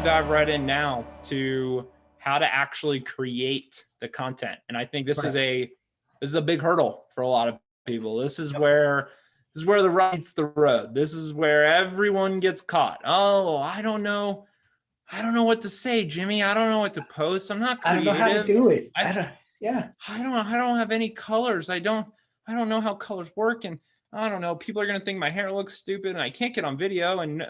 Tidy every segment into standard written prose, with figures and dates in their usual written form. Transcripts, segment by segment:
dive right in now to how to actually create the content. And I think this is a big hurdle for a lot of people. This is where the rubber meets the road. This is where everyone gets caught. Oh, I don't know what to say, Jimmy. I don't know what to post. I'm not creative. I don't know how to do it. I don't have any colors. I don't know how colors work. And I don't know, people are going to think my hair looks stupid and I can't get on video, and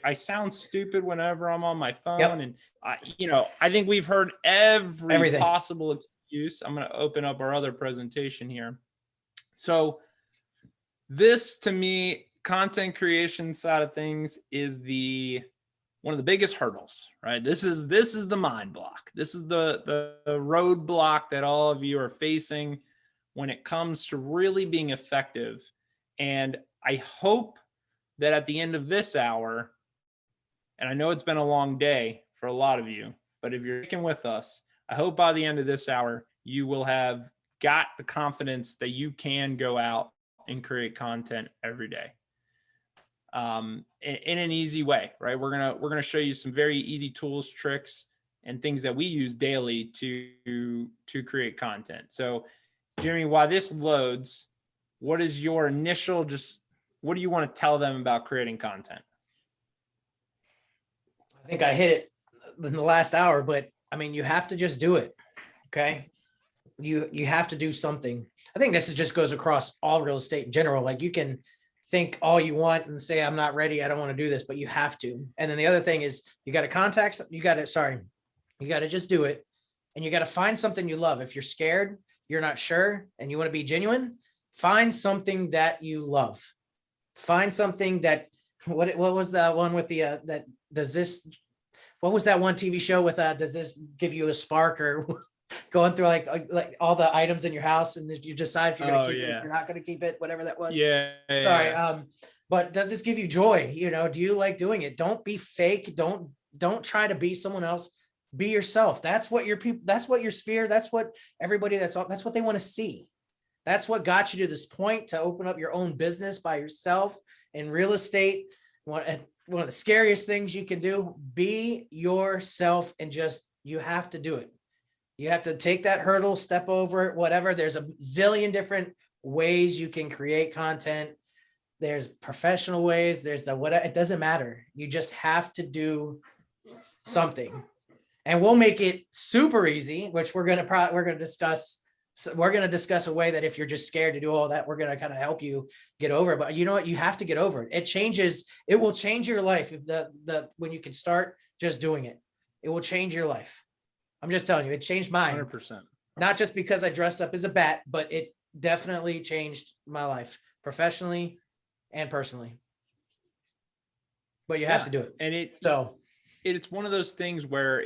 I sound stupid whenever I'm on my phone. And I think we've heard everything possible excuse. I'm going to open up our other presentation here. So this, to me, content creation side of things is one of the biggest hurdles, right? This is the mind block. This is the roadblock that all of you are facing when it comes to really being effective. And I hope that at the end of this hour, and I know it's been a long day for a lot of you, but if you're sticking with us, I hope by the end of this hour, you will have got the confidence that you can go out and create content every day in an easy way, right? We're gonna show you some very easy tools, tricks, and things that we use daily to create content. So, Jimmy, while this loads, what is your initial, what do you want to tell them about creating content? I think I hit it in the last hour, but I mean, you have to just do it. Okay. You have to do something. I think this just goes across all real estate in general. Like, you can think all you want and say, I'm not ready, I don't want to do this, but you have to. And then the other thing is you got to just do it. And you got to find something you love. If you're scared, you're not sure, and you want to be genuine, find something that you love. Find something that, what was that one with the, what was that one TV show with, does this give you a spark, or going through like all the items in your house, and you decide if you're going to keep it, if you're not going to keep it, whatever that was. Sorry. But does this give you joy? Do you like doing it? Don't be fake. Don't try to be someone else. Be yourself. That's what your people, that's what your sphere, that's what everybody, that's what they want to see. That's what got you to this point, to open up your own business by yourself in real estate. One of the scariest things you can do, be yourself, and you have to do it. You have to take that hurdle, step over it, whatever. There's a zillion different ways you can create content. There's professional ways. There's it doesn't matter. You just have to do something. And we'll make it super easy, which we're going to discuss. So we're going to discuss a way that if you're just scared to do all that, we're going to kind of help you get over it. But you know what? You have to get over it. It will change your life. If when you can start just doing it, it will change your life. I'm just telling you, it changed mine. 100%. Not just because I dressed up as a bat, but it definitely changed my life professionally and personally. But you have to do it. And it's one of those things where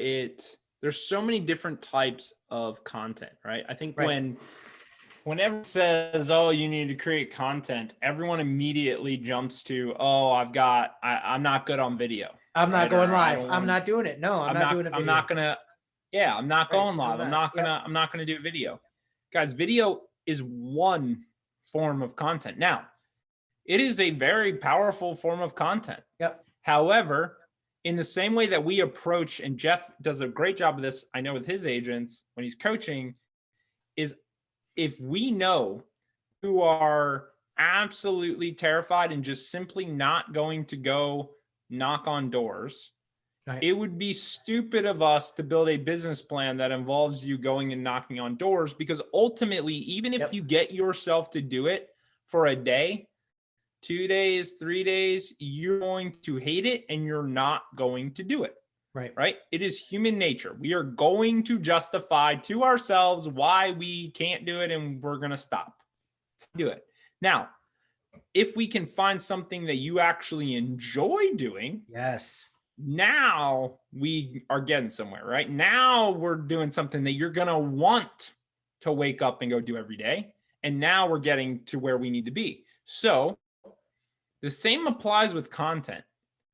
there's so many different types of content, right? I think whenever it says, oh, you need to create content, everyone immediately jumps to, oh, I'm not good on video. I'm not going live. I'm not doing it. No, I'm not doing a video. I'm not going live. I'm not gonna do video. Guys, video is one form of content. Now, it is a very powerful form of content. Yep. However, in the same way that we approach, and Jeff does a great job of this, I know, with his agents when he's coaching, is if we know who are absolutely terrified and just simply not going to go knock on doors, it would be stupid of us to build a business plan that involves you going and knocking on doors, because ultimately, even if you get yourself to do it for a day, 2 days, 3 days, you're going to hate it and you're not going to do it. Right? It is human nature. We are going to justify to ourselves why we can't do it, and we're going to stop to do it. Now, if we can find something that you actually enjoy doing, now we are getting somewhere, right? Now we're doing something that you're going to want to wake up and go do every day. And now we're getting to where we need to be. So the same applies with content.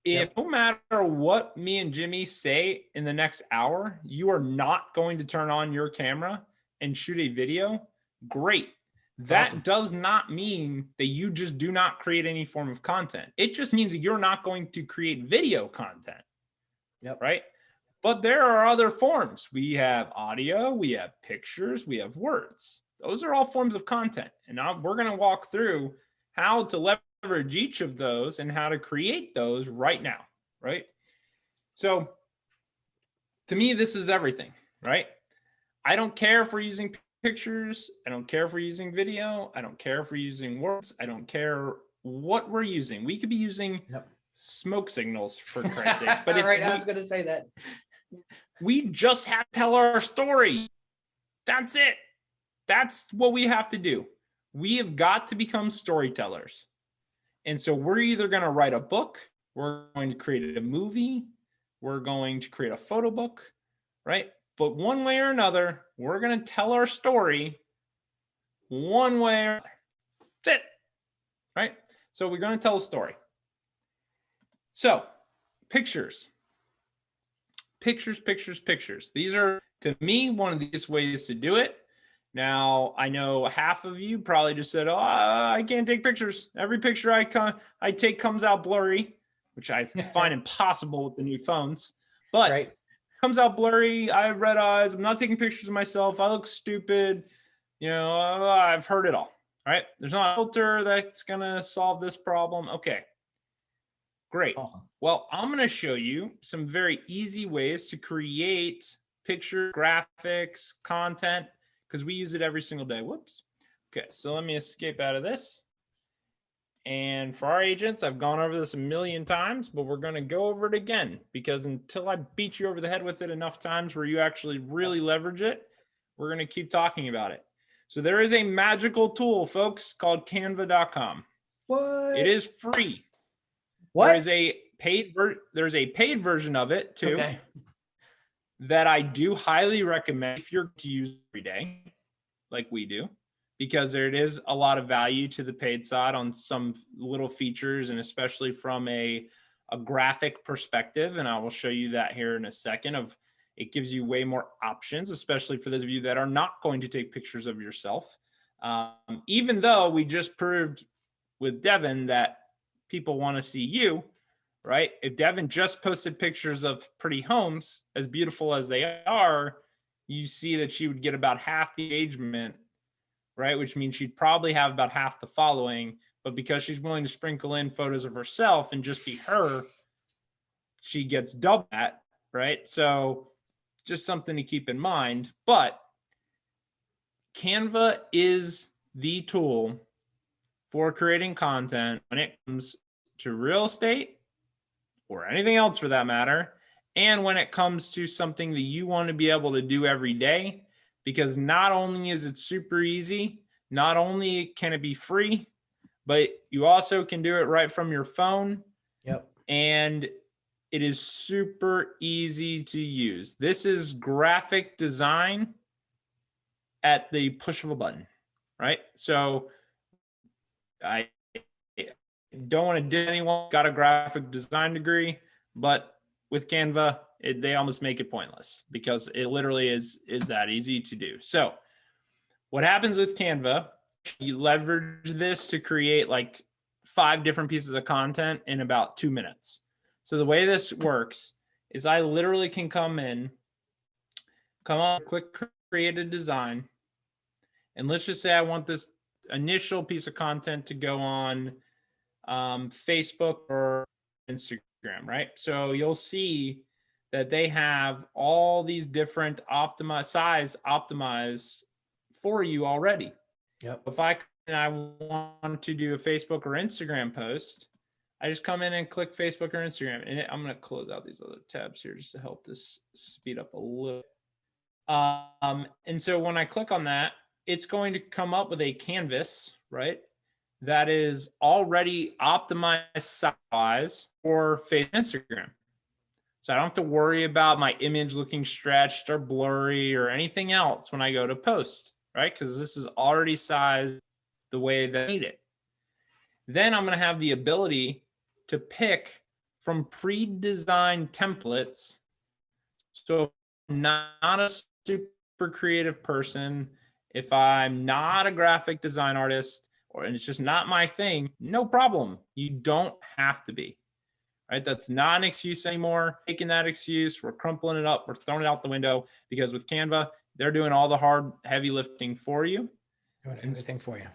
If no matter what me and Jimmy say in the next hour, you are not going to turn on your camera and shoot a video, great. That does not mean that you just do not create any form of content. It just means that you're not going to create video content, Yep. right? But there are other forms. We have audio, we have pictures, we have words. Those are all forms of content. And we're going to walk through how to leverage each of those and how to create those right now, right? So to me, this is everything, right? I don't care if we're using pictures. I don't care if we're using video. I don't care if we're using words. I don't care what we're using. We could be using smoke signals, for Christ's sakes. But right, I was going to say that. We just have to tell our story. That's it. That's what we have to do. We have got to become storytellers. And so we're either going to write a book, we're going to create a movie, we're going to create a photo book, right? But one way or another, we're going to tell our story one way or another. That's it, right? So we're going to tell a story. So pictures. Pictures. These are, to me, one of the easiest ways to do it. Now, I know half of you probably just said, oh, I can't take pictures. Every picture I take comes out blurry, which I find impossible with the new phones. But right. Comes out blurry. I have red eyes. I'm not taking pictures of myself. I look stupid. I've heard it all. All right. There's not a filter that's going to solve this problem. Okay. Great. Awesome. Well, I'm going to show you some very easy ways to create picture, graphics, content, because we use it every single day. Whoops. Okay, so let me escape out of this. And for our agents, I've gone over this a million times, but we're going to go over it again, because until I beat you over the head with it enough times where you actually really leverage it, we're going to keep talking about it. So there is a magical tool, folks, called canva.com. What? It is free. What? There's a paid version of it too. Okay. That I do highly recommend if you're to use every day, like we do, because there is a lot of value to the paid side on some little features, and especially from a graphic perspective. And I will show you that here in a second. It gives you way more options, especially for those of you that are not going to take pictures of yourself. Even though we just proved with Devin that people want to see you, right? If Devin just posted pictures of pretty homes, as beautiful as they are, you see that she would get about half the engagement, right? Which means she'd probably have about half the following. But because she's willing to sprinkle in photos of herself and just be her, she gets double that, right? So just something to keep in mind. But Canva is the tool for creating content when it comes to real estate, or anything else for that matter, and when it comes to something that you want to be able to do every day, because not only is it super easy, not only can it be free, but you also can do it right from your phone. Yep. And it is super easy to use. This is graphic design at the push of a button, right? So I don't want to do anyone got a graphic design degree, but with Canva, they almost make it pointless, because it literally is that easy to do. So what happens with Canva, you leverage this to create like 5 different pieces of content in about 2 minutes. So the way this works is I literally can come on, click create a design. And let's just say I want this initial piece of content to go on Facebook or Instagram, right? So you'll see that they have all these different size optimized for you already. Yep. If I want to do a Facebook or Instagram post, I just come in and click Facebook or Instagram, and I'm going to close out these other tabs here just to help this speed up a little. And so when I click on that, it's going to come up with a canvas, right? That is already optimized size for Facebook and Instagram. So I don't have to worry about my image looking stretched or blurry or anything else when I go to post, right? Because this is already sized the way that I need it. Then I'm going to have the ability to pick from pre-designed templates. So if I'm not a super creative person, if I'm not a graphic design artist, and it's just not my thing, no problem. You don't have to be. right? That's not an excuse anymore. Taking that excuse, we're crumpling it up, we're throwing it out the window, because with Canva, they're doing all the hard, heavy lifting for you. Doing everything for you.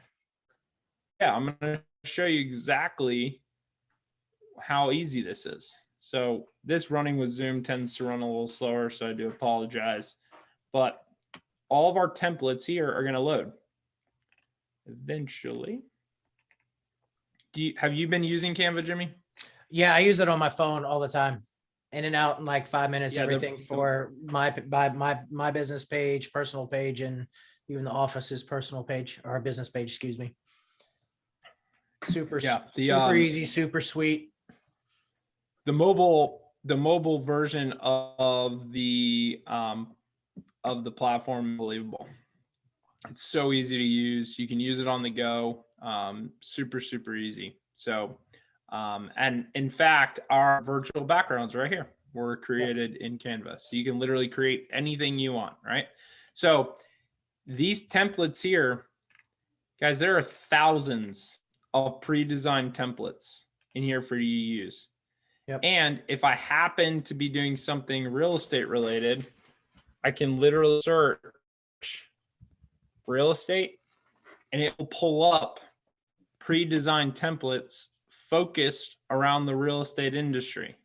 Yeah, I'm going to show you exactly how easy this is. So this running with Zoom tends to run a little slower, so I do apologize. But all of our templates here are going to load eventually. Have you been using Canva, Jimmy? Yeah, I use it on my phone all the time. In and out in like 5 minutes, Yeah, everything for my business page, personal page, and even the office's personal page or business page, excuse me. Super easy, super sweet. The mobile version of the platform, unbelievable. It's so easy to use. You can use it on the go. Super easy. So, and in fact, our virtual backgrounds right here were created in Canva. So you can literally create anything you want, right? So these templates here, guys, there are thousands of pre-designed templates in here for you to use. Yep. And if I happen to be doing something real estate related, I can literally search real estate and it will pull up pre-designed templates focused around the real estate industry.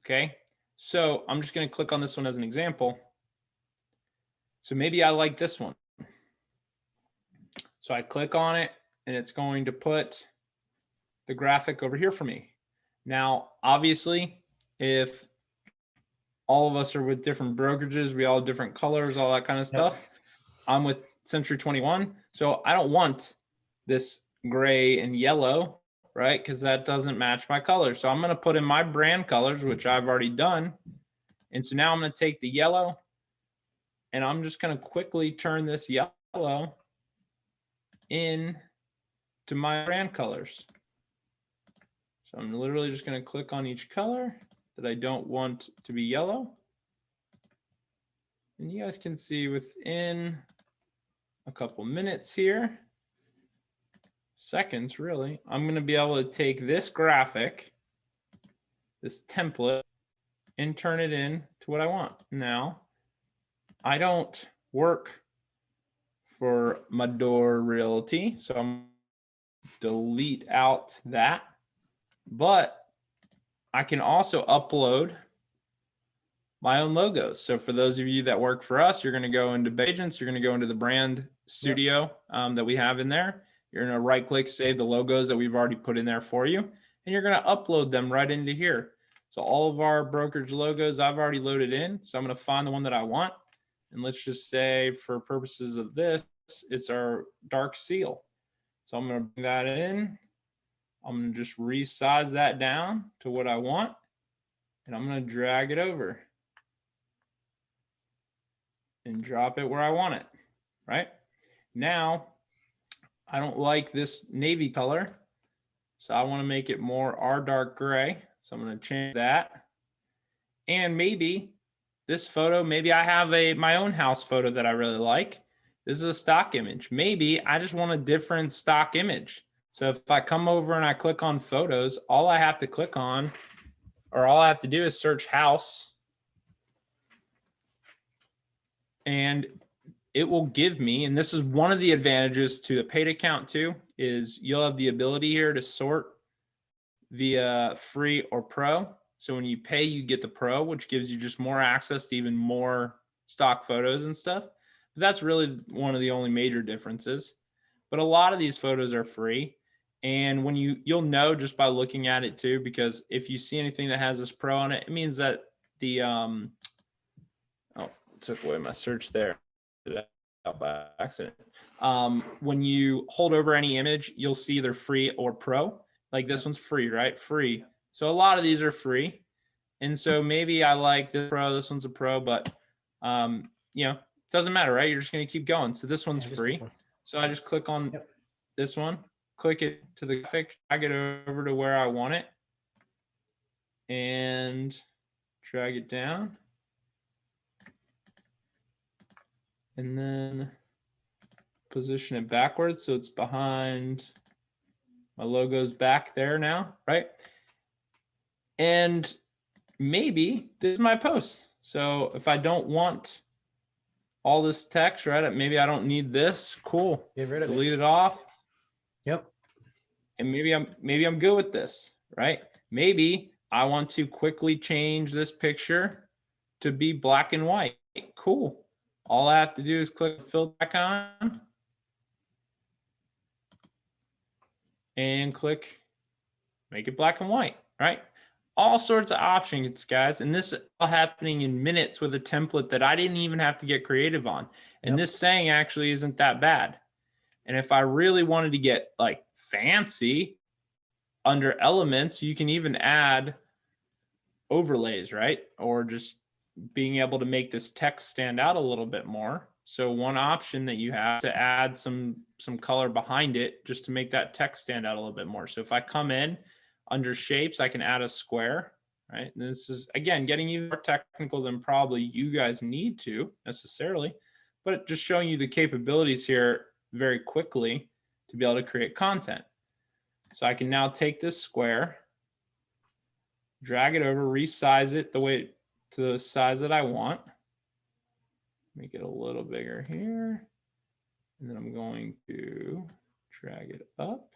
Okay, so I'm just going to click on this one as an example. So maybe I like this one. So I click on it and it's going to put the graphic over here for me. Now, obviously, if all of us are with different brokerages, we all have different colors, all that kind of stuff. Yep. I'm with C21, so I don't want this gray and yellow, right? Because that doesn't match my color. So I'm going to put in my brand colors, which I've already done. And so now I'm going to take the yellow and I'm just going to quickly turn this yellow in to my brand colors. So I'm literally just going to click on each color that I don't want to be yellow. And you guys can see within a couple minutes here, seconds really, I'm going to be able to take this graphic, this template, and turn it in to what I want. Now, I don't work for Mador Realty, so I'm delete out that, but I can also upload my own logos. So for those of you that work for us, you're going to go into Beggins, you're going to go into the brand studio that we have in there. You're going to right click, save the logos that we've already put in there for you. And you're going to upload them right into here. So all of our brokerage logos I've already loaded in. So I'm going to find the one that I want. And let's just say for purposes of this, it's our dark seal. So I'm going to bring that in. I'm going to just resize that down to what I want. And I'm going to drag it over and drop it where I want it, right? Now, I don't like this navy color, so I want to make it more our dark gray. So I'm going to change that. And maybe this photo, maybe I have my own house photo that I really like. This is a stock image. Maybe I just want a different stock image. So if I come over and I click on photos, all I have to click on, or all I have to do is search house. And it will give me, and this is one of the advantages to a paid account too, is you'll have the ability here to sort via free or pro. So when you pay, you get the pro, which gives you just more access to even more stock photos and stuff. But that's really one of the only major differences. But a lot of these photos are free. And when you'll know just by looking at it too, because if you see anything that has this pro on it, it means that the, oh, took away my search there out by accident. When you hold over any image, you'll see either free or pro. Like this one's free, right? Free. So a lot of these are free. And so maybe I like this pro, this one's a pro, but you know, it doesn't matter, right? You're just going to keep going. So this one's free. So I just click on this one, click it to the graphic, drag it over to where I want it, and drag it down. And then position it backwards so it's behind My logo's back there now, right? And maybe this is my post. So if I don't want all this text, right? Maybe I don't need this. Cool. Get rid of it. Delete it off. Yep. And maybe I'm good with this, right? Maybe I want to quickly change this picture to be black and white. Cool. All I have to do is click fill back on and click make it black and white, right? All sorts of options, guys. And this is all happening in minutes with a template that I didn't even have to get creative on. And this saying actually isn't that bad. And if I really wanted to get like fancy under elements, you can even add overlays, right? Or just being able to make this text stand out a little bit more. So one option that you have to add some color behind it just to make that text stand out a little bit more. So if I come in under shapes, I can add a square, right? And this is, again, getting you more technical than probably you guys need to necessarily, but just showing you the capabilities here very quickly to be able to create content. So I can now take this square, drag it over, resize it the way to the size that I want. Make it a little bigger here. And then I'm going to drag it up.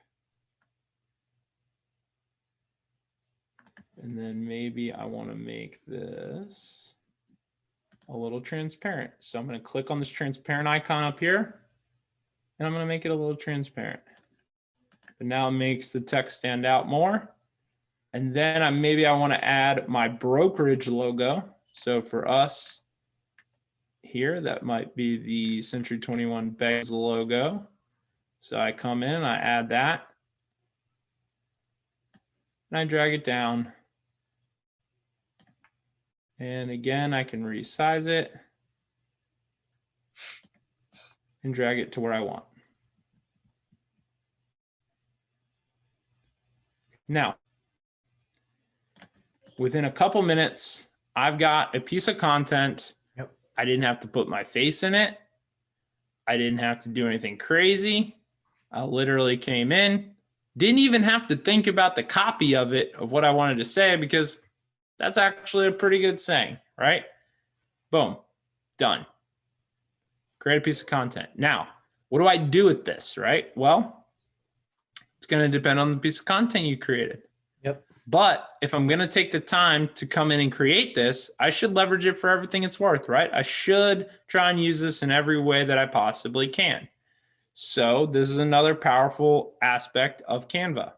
And then maybe I want to make this a little transparent. So I'm going to click on this transparent icon up here, and I'm going to make it a little transparent. But now it makes the text stand out more. And then maybe I want to add my brokerage logo. So for us here, that might be the C21 Beggins logo. So I come in, I add that, and I drag it down. And again, I can resize it and drag it to where I want. Now, within a couple minutes, I've got a piece of content. Yep. I didn't have to put my face in it. I didn't have to do anything crazy. I literally came in, didn't even have to think about the copy of it, of what I wanted to say, because that's actually a pretty good saying, right? Boom, done. Create a piece of content. Now, what do I do with this, right? Well, it's going to depend on the piece of content you created. Yep. But if I'm going to take the time to come in and create this, I should leverage it for everything it's worth, right? I should try and use this in every way that I possibly can. So this is another powerful aspect of Canva.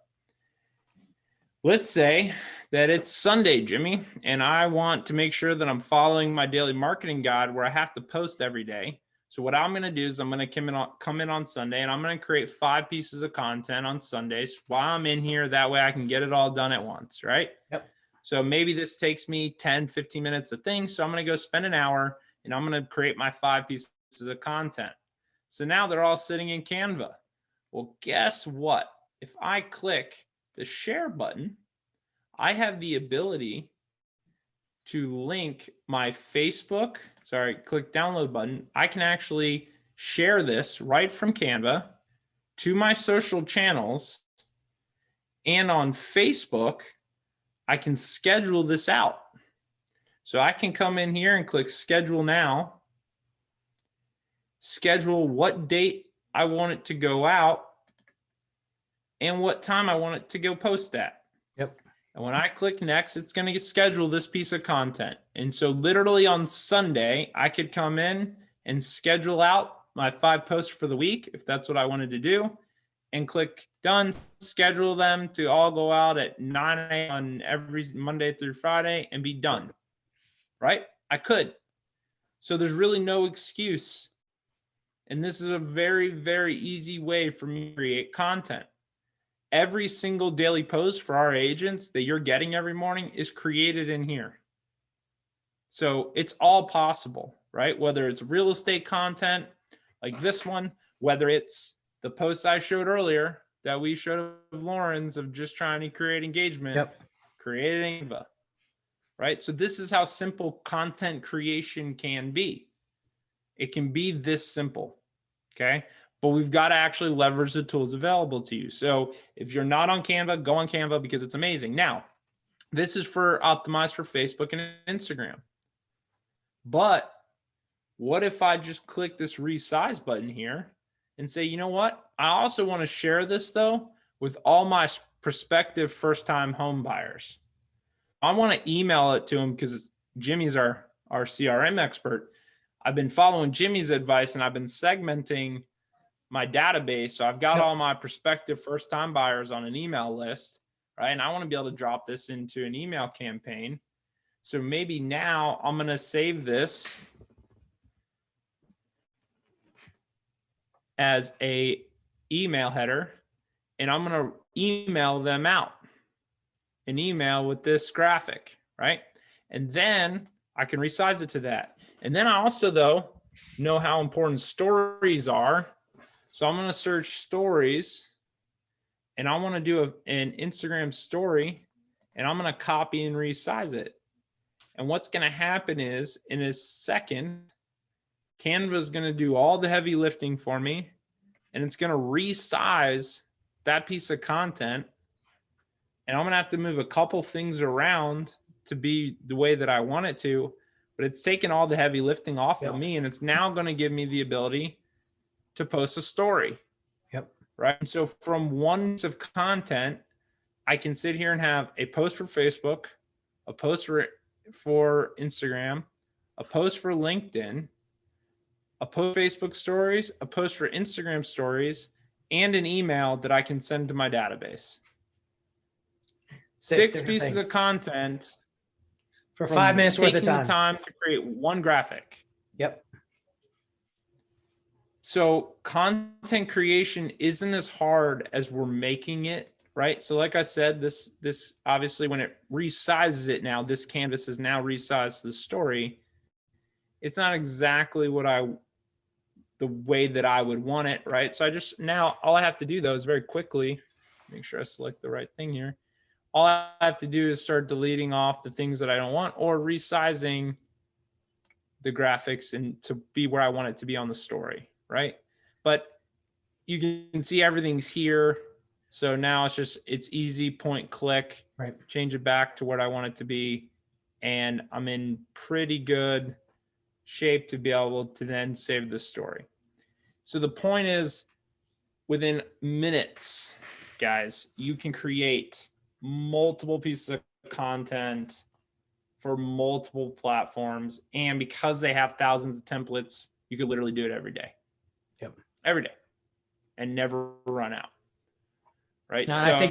Let's say that it's Sunday, Jimmy, and I want to make sure that I'm following my daily marketing guide where I have to post every day. So what I'm going to do is I'm going to come in on Sunday, and I'm going to create 5 pieces of content on Sundays while I'm in here. That way I can get it all done at once, right? Yep. So maybe this takes me 10, 15 minutes a thing. So I'm going to go spend an hour, and I'm going to create my 5 pieces of content. So now they're all sitting in Canva. Well, guess what? If I click the share button, I have the ability to link my Facebook, click download button. I can actually share this right from Canva to my social channels. And on Facebook, I can schedule this out. So I can come in here and click schedule now, schedule what date I want it to go out and what time I want it to go post at. Yep. And when I click next, it's going to schedule this piece of content. And so literally on Sunday, I could come in and schedule out my 5 posts for the week, if that's what I wanted to do, and click done, schedule them to all go out at 9 a.m. on every Monday through Friday and be done, right? I could. So there's really no excuse. And this is a very, very easy way for me to create content. Every single daily post for our agents that you're getting every morning is created in here. So it's all possible, right? Whether it's real estate content like this one, whether it's the post I showed earlier that we showed of Lauren's of just trying to create engagement, Yep. creating Canva, right? So this is how simple content creation can be. It can be this simple, okay? but we've got to actually leverage the tools available to you. So if you're not on Canva, go on Canva because it's amazing. Now, this is for optimized for Facebook and Instagram. But what if I just click this resize button here and say, you know what? I also want to share this though with all my prospective first-time home buyers. I want to email it to them because Jimmy's our CRM expert. I've been following Jimmy's advice and I've been segmenting my database. So I've got all my prospective first-time buyers on an email list, right? And I want to be able to drop this into an email campaign. So maybe now I'm going to save this as a email header, and I'm going to email them out an email with this graphic, right? And then I can resize it to that. And then I also, though, know how important stories are. So I'm going to search stories, and I want to do an Instagram story, and I'm going to copy and resize it. And what's going to happen is in a second, Canva is going to do all the heavy lifting for me, and it's going to resize that piece of content. And I'm going to have to move a couple things around to be the way that I want it to, but it's taken all the heavy lifting off of me. And it's now going to give me the ability to post a story. Right. And so from one piece of content, I can sit here and have a post for Facebook, a post for Instagram, a post for LinkedIn, a post for Facebook stories, a post for Instagram stories, and an email that I can send to my database. Six pieces of content for 5 minutes worth of time. The time to create one graphic. So content creation isn't as hard as we're making it, right? So like I said, this obviously when it resizes it now, this canvas is now resized to the story. It's not exactly the way that I would want it, right? So now all I have to do though is very quickly, make sure I select the right thing here. All I have to do is start deleting off the things that I don't want or resizing the graphics and to be where I want it to be on the story, right? But you can see everything's here. So now it's easy, point, click, right? Change it back to what I want it to be. And I'm in pretty good shape to be able to then save the story. So the point is, within minutes, guys, you can create multiple pieces of content for multiple platforms. And because they have thousands of templates, you could literally do it every day. Every day, and never run out. Right. No, so, I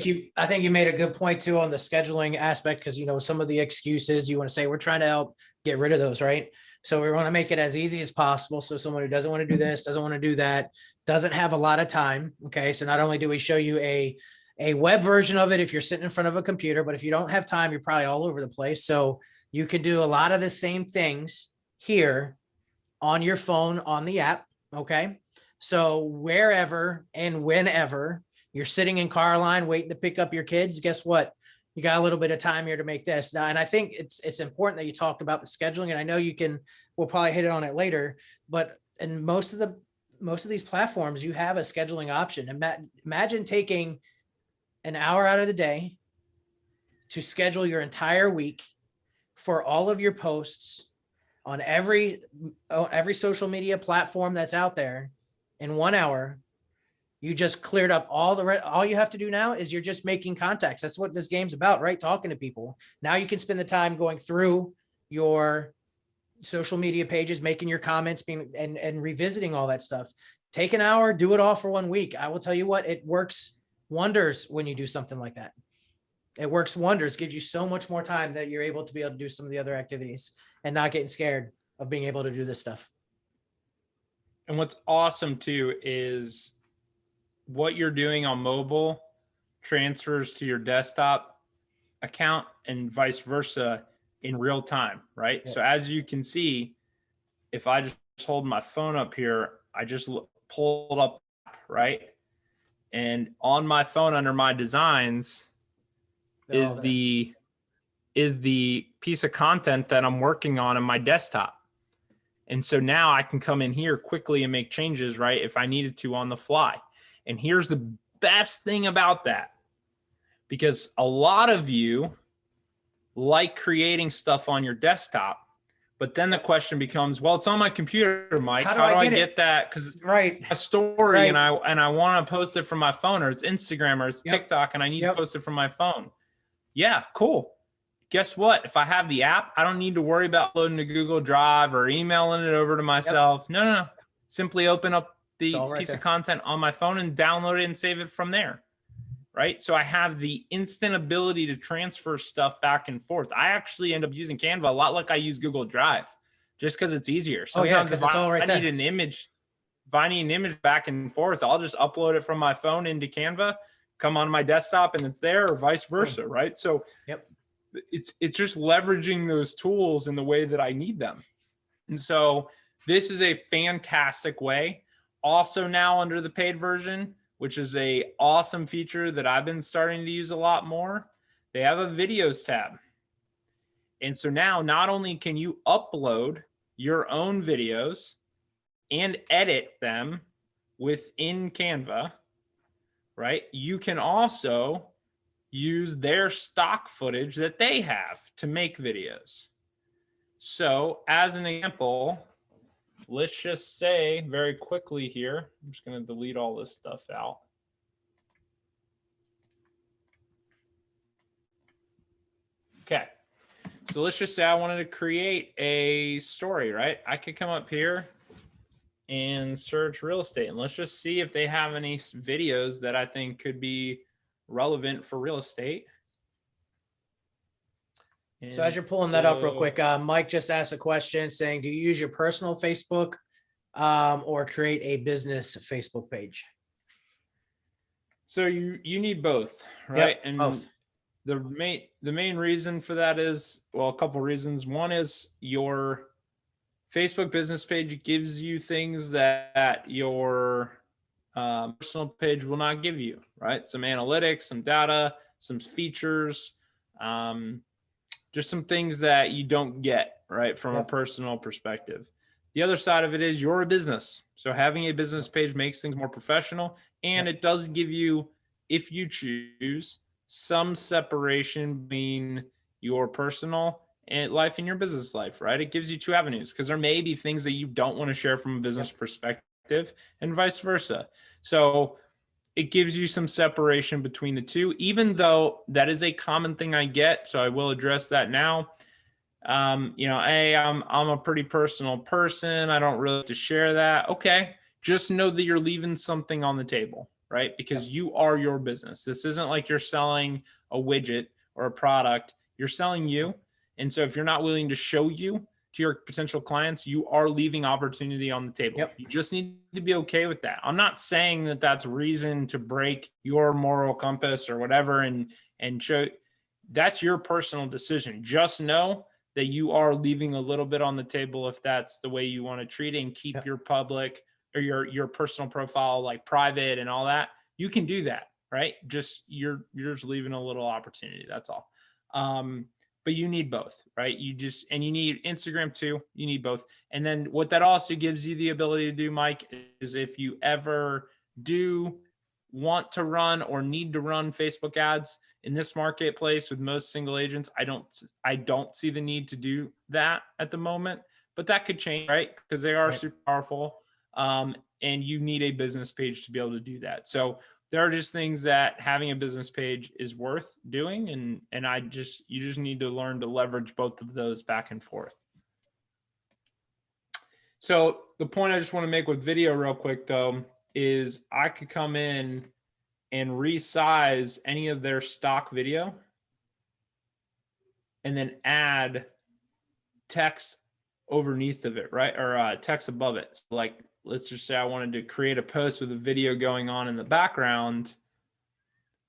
think you made a good point too on the scheduling aspect, because some of the excuses you want to say, we're trying to help get rid of those, right? So we want to make it as easy as possible. So someone who doesn't want to do this, doesn't want to do that, doesn't have a lot of time. Okay. So not only do we show you a web version of it if you're sitting in front of a computer, but if you don't have time, you're probably all over the place. So you can do a lot of the same things here on your phone, on the app. Okay. So wherever and whenever you're sitting in car line waiting to pick up your kids, guess what? You got a little bit of time here to make this. Now, and I think it's important that you talked about the scheduling, and I know we'll probably hit it on it later, but in most of these platforms, you have a scheduling option. Imagine taking an hour out of the day to schedule your entire week for all of your posts on every social media platform that's out there. In 1 hour, you just cleared up all you have to do now is you're just making contacts. That's what this game's about, right? Talking to people. Now you can spend the time going through your social media pages, making your comments, and revisiting all that stuff. Take an hour, do it all for 1 week. I will tell you what, it works wonders when you do something like that. It works wonders, gives you so much more time that you're able to be able to do some of the other activities and not getting scared of being able to do this stuff. And what's awesome too is what you're doing on mobile transfers to your desktop account and vice versa in real time, right? Yeah. So as you can see, if I just hold my phone up here, I just pulled up, right? And on my phone under my designs is the piece of content that I'm working on my desktop. And so now I can come in here quickly and make changes, right? If I needed to on the fly. And here's the best thing about that, because a lot of you like creating stuff on your desktop, but then the question becomes, well, it's on my computer, Mike. How do I get that? Because right, a story and I want to post it from my phone, or it's Instagram or it's TikTok, and I need to post it from my phone. Yeah, cool. Guess what? If I have the app, I don't need to worry about loading to Google Drive or emailing it over to myself. No. Simply open up the piece of content on my phone and download it and save it from there. Right? So I have the instant ability to transfer stuff back and forth. I actually end up using Canva a lot like I use Google Drive, just because it's easier. Sometimes if I need an image, back and forth, I'll just upload it from my phone into Canva, come on my desktop, and it's there, or vice versa, right? So it's just leveraging those tools in the way that I need them. And so this is a fantastic way. Also now under the paid version, which is a awesome feature that I've been starting to use a lot more, they have a videos tab. And so now not only can you upload your own videos and edit them within Canva, right? You can also use their stock footage that they have to make videos. So as an example, let's just say very quickly here, I'm just going to delete all this stuff out. Okay. So let's just say I wanted to create a story, right? I could come up here and search real estate, and let's just see if they have any videos that I think could be relevant for real estate. So as you're pulling that up real quick, Mike just asked a question saying, do you use your personal Facebook or create a business Facebook page? So you need both, right? And both. The main reason for that is, well, a couple reasons. One is your Facebook business page gives you things that your personal page will not give you, right? Some analytics, some data, some features, just some things that you don't get, right, from a personal perspective. The other side of it is you're a business. So having a business page makes things more professional, and it does give you, if you choose, some separation between your personal life and your business life, right? It gives you two avenues, because there may be things that you don't want to share from a business perspective and vice versa. So it gives you some separation between the two, even though that is a common thing I get. So I will address that now. You know, hey, I'm a pretty personal person. I don't really have to share that. Okay. Just know that you're leaving something on the table, right? Because you are your business. This isn't like you're selling a widget or a product. You're selling you. And so if you're not willing to show you to your potential clients, you are leaving opportunity on the table. You just need to be okay with that. I'm not saying that that's reason to break your moral compass or whatever and show. That's your personal decision. Just know that you are leaving a little bit on the table if that's the way you want to treat it, and keep your public or your personal profile like private and all that. You can do that, right? You're just leaving a little opportunity. That's all. But you need both, right? And you need Instagram too. You need both. And then what that also gives you the ability to do, Mike, is if you ever do want to run or need to run Facebook ads in this marketplace with most single agents, I don't see the need to do that at the moment, but that could change, right? Because they are super powerful. And you need a business page to be able to do that. So there are just things that having a business page is worth doing. And you just need to learn to leverage both of those back and forth. So the point I just want to make with video real quick though, is I could come in and resize any of their stock video and then add text underneath of it, right? Or text above it. So like, let's just say I wanted to create a post with a video going on in the background.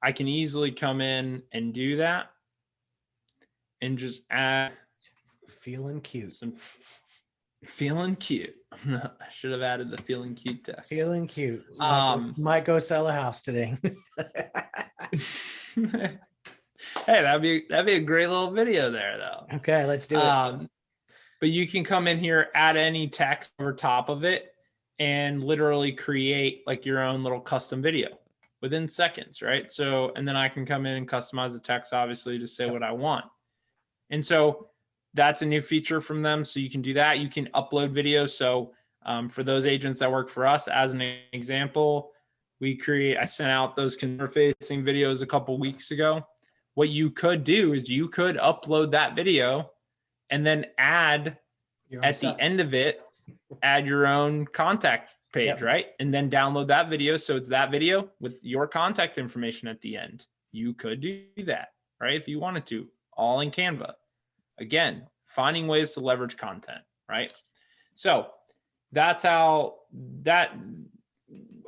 I can easily come in and do that and just add feeling cute. Feeling cute. I should have added the feeling cute text. Feeling cute. Might go sell a house today. Hey, that'd be a great little video there though. Okay, let's do it. But you can come in here, add any text over top of it, and literally create like your own little custom video within seconds, right? So, and then I can come in and customize the text, obviously, to say what I want. And so that's a new feature from them. So you can do that. You can upload videos. So for those agents that work for us, as an example, I sent out those consumer facing videos a couple weeks ago. What you could do is you could upload that video and then add at the end of it, add your own contact page, right? And then download that video. So it's that video with your contact information at the end. You could do that, right? If you wanted to, all in Canva. Again, finding ways to leverage content, right? So that's how that,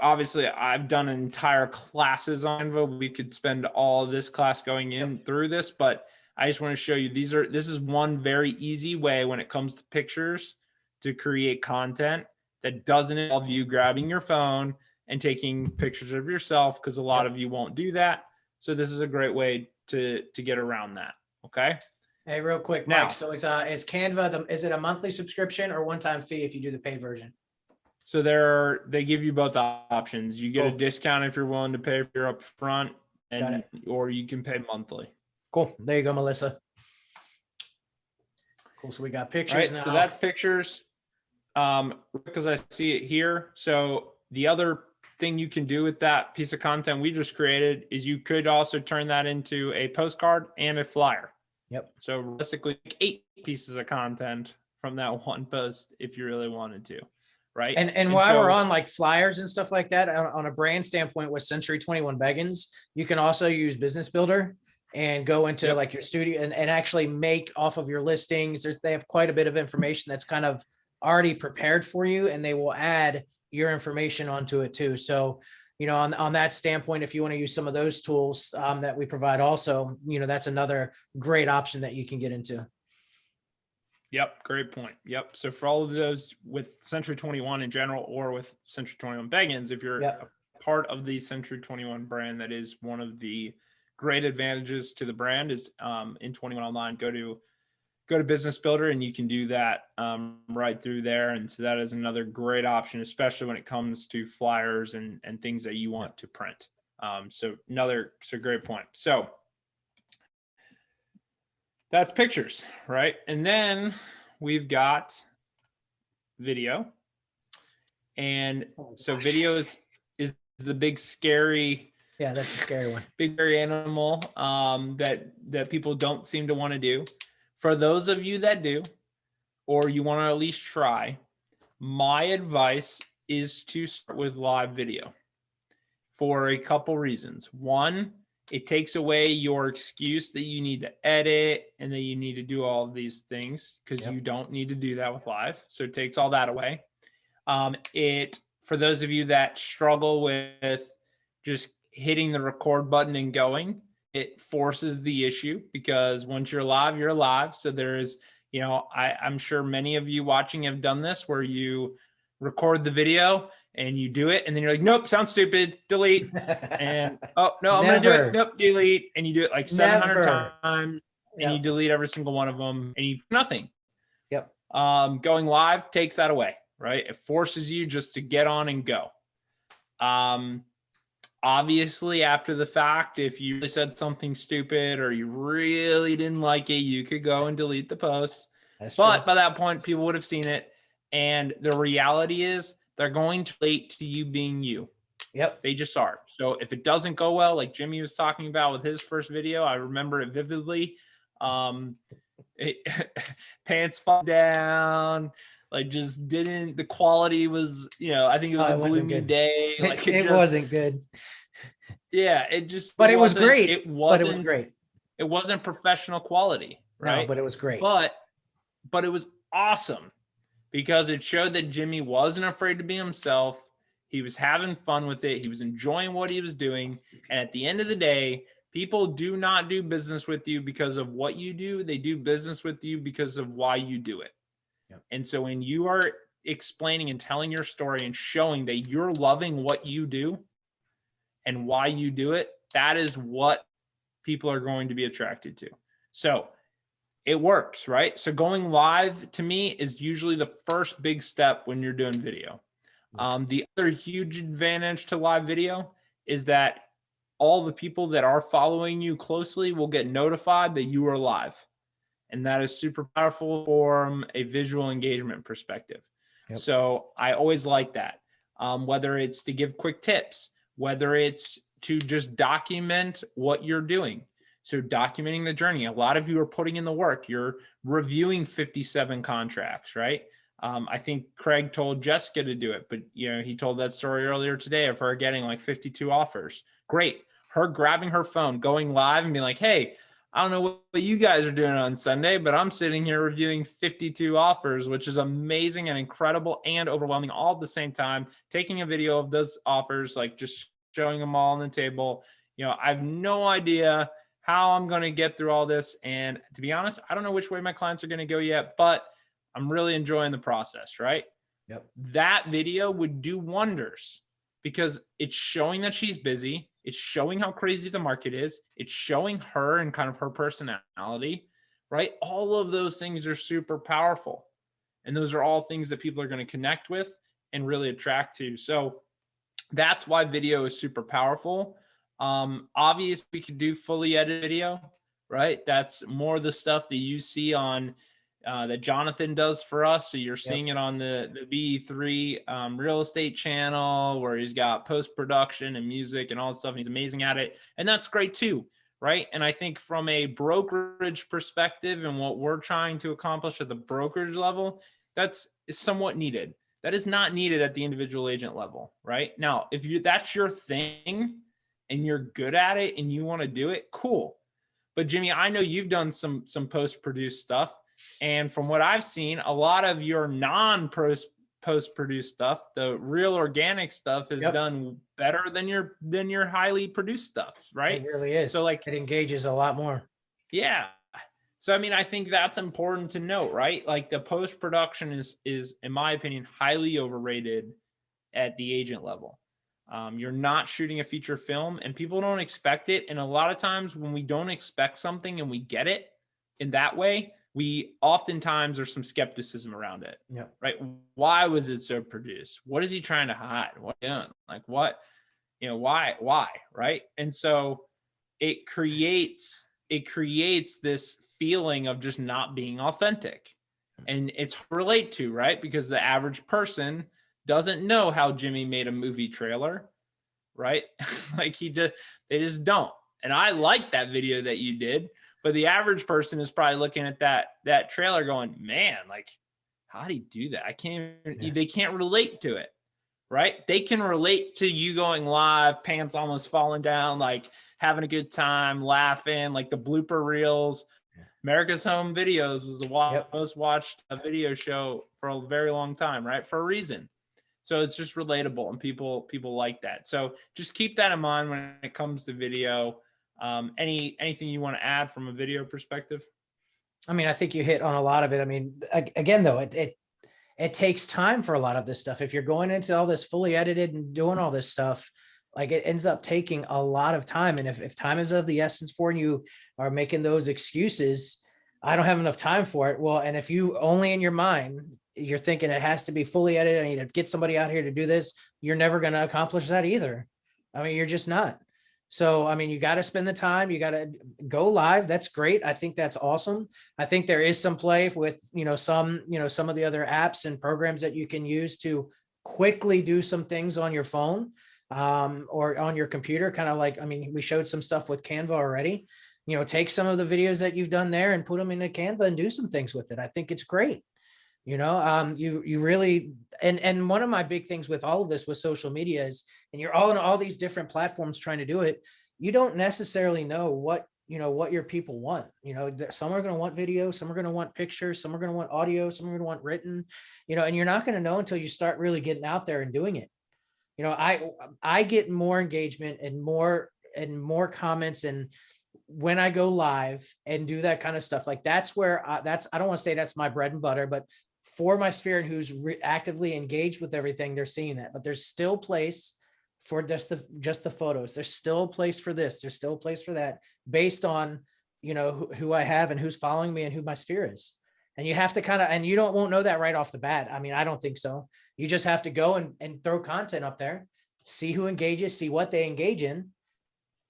obviously I've done entire classes on Canva. We could spend all of this class going in through this, but I just want to show you this is one very easy way when it comes to pictures to create content that doesn't involve you grabbing your phone and taking pictures of yourself, because a lot of you won't do that. So this is a great way to get around that. Okay. Hey, real quick, Now, Mike. So is Canva, is it a monthly subscription or one-time fee if you do the paid version? So they give you both options. You get a discount if you're willing to pay for your upfront, or you can pay monthly. Cool. There you go, Melissa. Cool. So we got pictures now. So that's pictures. Because I see it here. So the other thing you can do with that piece of content we just created is you could also turn that into a postcard and a flyer. Yep. So realistically, 8 pieces of content from that one post if you really wanted to, right? And while we're on like flyers and stuff like that, on a brand standpoint with C21 Beggins, you can also use Business Builder and go into like your studio and actually make off of your listings. They have quite a bit of information that's kind of already prepared for you, and they will add your information onto it too. So, on that standpoint, if you want to use some of those tools that we provide also, that's another great option that you can get into. Yep. Great point. Yep. So for all of those with Century 21 in general, or with Century 21 Beggins, if you're a part of the Century 21 brand, that is one of the great advantages to the brand is in 21 Online, go to Business Builder, and you can do that right through there. And so that is another great option, especially when it comes to flyers and things that you want to print. So great point. So that's pictures, right? And then we've got video. And so video is the big scary. Yeah, that's a scary one. Big scary animal that people don't seem to want to do. For those of you that do, or you want to at least try, my advice is to start with live video for a couple reasons. One, it takes away your excuse that you need to edit and that you need to do all of these things, because you don't need to do that with live. So it takes all that away. For those of you that struggle with just hitting the record button and going, it forces the issue, because once you're live, you're live. So there is, I'm sure many of you watching have done this, where you record the video and you do it, and then you're like, nope, sounds stupid, delete. And oh no, I'm gonna do it. Nope, delete. And you do it like 700 times, and you delete every single one of them, and you do nothing. Yep. Going live takes that away, right? It forces you just to get on and go. Obviously, after the fact, if you really said something stupid or you really didn't like it, you could go and delete the post. But by that point, people would have seen it. And the reality is they're going to relate to you being you. Yep. They just are. So if it doesn't go well, like Jimmy was talking about with his first video, I remember it vividly. Pants fall down. Like, just didn't, the quality was, I think it was a gloomy day. Like it wasn't good. Yeah, it just, but it was great. It wasn't, but it was great. It wasn't professional quality, right? No, but it was great. But it was awesome, because it showed that Jimmy wasn't afraid to be himself. He was having fun with it. He was enjoying what he was doing. And at the end of the day, people do not do business with you because of what you do. They do business with you because of why you do it. Yep. And so when you are explaining and telling your story and showing that you're loving what you do and why you do it, that is what people are going to be attracted to. So it works, right? So going live to me is usually the first big step when you're doing video. The other huge advantage to live video is that all the people that are following you closely will get notified that you are live. And that is super powerful from a visual engagement perspective. Yep. So I always like that. Whether it's to give quick tips, whether it's to just document what you're doing. So documenting the journey. A lot of you are putting in the work. You're reviewing 57 contracts, right? I think Craig told Jessica to do it, but he told that story earlier today of her getting like 52 offers. Great. Her grabbing her phone, going live and being like, hey, I don't know what you guys are doing on Sunday, but I'm sitting here reviewing 52 offers, which is amazing and incredible and overwhelming all at the same time. Taking a video of those offers, like just showing them all on the table. I have no idea how I'm going to get through all this. And to be honest, I don't know which way my clients are going to go yet, but I'm really enjoying the process, right? Yep. That video would do wonders because it's showing that she's busy. It's showing how crazy the market is. It's showing her and kind of her personality, right? All of those things are super powerful. And those are all things that people are going to connect with and really attract to. So that's why video is super powerful. Obviously, we could do fully edited video, right? That's more the stuff that you see on that Jonathan does for us. So you're seeing it on the VE3 real estate channel where he's got post-production and music and all that stuff. And he's amazing at it. And that's great too, right? And I think from a brokerage perspective and what we're trying to accomplish at the brokerage level, that's somewhat needed. That is not needed at the individual agent level, right? Now, if that's your thing and you're good at it and you want to do it, cool. But Jimmy, I know you've done some post-produced stuff. And from what I've seen, a lot of your non-post-produced stuff, the real organic stuff is done better than your highly produced stuff, right? It really is. So like it engages a lot more. Yeah. So, I mean, I think that's important to note, right? Like the post-production is, in my opinion, highly overrated at the agent level. You're not shooting a feature film and people don't expect it. And a lot of times when we don't expect something and we get it in that way, we oftentimes there's some skepticism around it, right? Why was it so produced? What is he trying to hide? What, like what, why, right? And so it creates this feeling of just not being authentic, and it's relate to, right? Because the average person doesn't know how Jimmy made a movie trailer, right? Like they just don't. And I like that video that you did. But the average person is probably looking at that trailer going, man, like, how did he do that? They can't relate to it, right? They can relate to you going live, pants almost falling down, like having a good time, laughing, like the blooper reels. America's Home Videos was the most watched video show for a very long time, right? For a reason. So it's just relatable and people like that. So just keep that in mind when it comes to video. Anything you want to add from a video perspective? I mean, I think you hit on a lot of it. I mean, again, though, it takes time for a lot of this stuff. If you're going into all this fully edited and doing all this stuff, like it ends up taking a lot of time. And if time is of the essence for you are making those excuses, I don't have enough time for it. Well, and if you only in your mind, you're thinking it has to be fully edited, I need to get somebody out here to do this, you're never going to accomplish that either. I mean, you're just not. So, I mean, you got to spend the time, you got to go live. That's great. I think that's awesome. I think there is some play with, some of the other apps and programs that you can use to quickly do some things on your phone or on your computer. Kind of like, I mean, we showed some stuff with Canva already, take some of the videos that you've done there and put them into Canva and do some things with it. I think it's great. You really, and one of my big things with all of this with social media is, and you're all in all these different platforms trying to do it, you don't necessarily know what your people want. Some are going to want video, some are going to want pictures, some are going to want audio, some are going to want written, and you're not going to know until you start really getting out there and doing it. I get more engagement and more comments, and when I go live and do that kind of stuff, like that's where I don't want to say that's my bread and butter, but for my sphere and who's actively engaged with everything, they're seeing that. But there's still place for just the photos. There's still a place for this. There's still a place for that based on you know, who I have and who's following me and who my sphere is. And you have to kind of, and you won't know that right off the bat. I mean, I don't think so. You just have to go and throw content up there, see who engages, see what they engage in,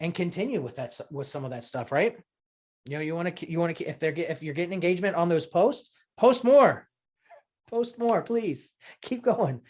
and continue with that, with some of that stuff, right? You know, you want to, if you're getting engagement on those posts, post more, please. Keep going.